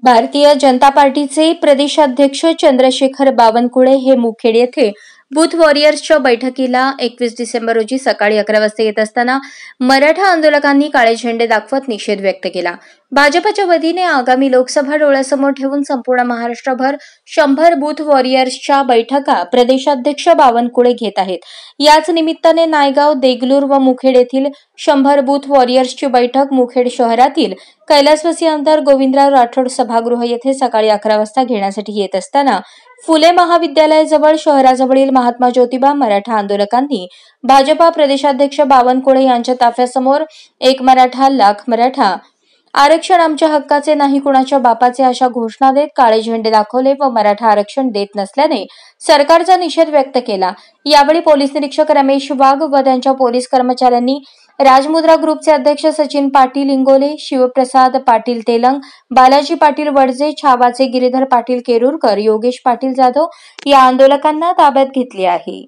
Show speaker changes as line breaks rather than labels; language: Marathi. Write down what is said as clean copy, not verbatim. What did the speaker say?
भारतीय जनता पार्टीचे प्रदेशाध्यक्ष चंद्रशेखर बावनकुळे हे मुखेड येथे बूथ वॉरियर्सच्या बैठकीला 21 डिसेंबर रोजी सकाळी 11 वाजता येत असताना मराठा आंदोलकांनी काळे झेंडे दाखवत निषेध व्यक्त केला। भाजपच्या वतीने आगामी लोकसभा डोळ्यासमोर ठेवून संपूर्ण महाराष्ट्रभर 100 बूथ वॉरियर्सच्या बैठका प्रदेशाध्यक्ष बावनकुळे घेत आहेत। याच निमित्ताने नायगाव, देगलूर व मुखेड येथील 100 बूथ वॉरियर्सची बैठक मुखेड शहरातील कैलासवासी आमदार गोविंदराव राठोड सभागृह येथे सकाळी 11 वाजता घेण्यासाठी येत असताना फुले महाविद्यालयाजवळ शहराजवळील महात्मा ज्योतिबा मराठा आंदोलकांनी भाजपा प्रदेशाध्यक्ष बावनकुळे यांच्या ताफ्यासमोर एक मराठा लाख मराठा, आरक्षण आमच्या हक्काचे नाही कुणाच्या बापाचे अशा घोषणा देत काळे झेंडे दाखवले व मराठा आरक्षण देत नसल्याने सरकारचा निषेध व्यक्त केला। यावेळी पोलीस निरीक्षक रमेश वाघ व त्यांच्या पोलीस कर्मचाऱ्यांनी राजमुद्रा ग्रुपचे अध्यक्ष सचिन पाटील इंगोले, शिवप्रसाद पाटील तेलंग, बालाजी पाटील वडजे, छावाचे गिरीधर पाटील केरूरकर, योगेश पाटील जाधव या आंदोलकांना ताब्यात घेतले आहे।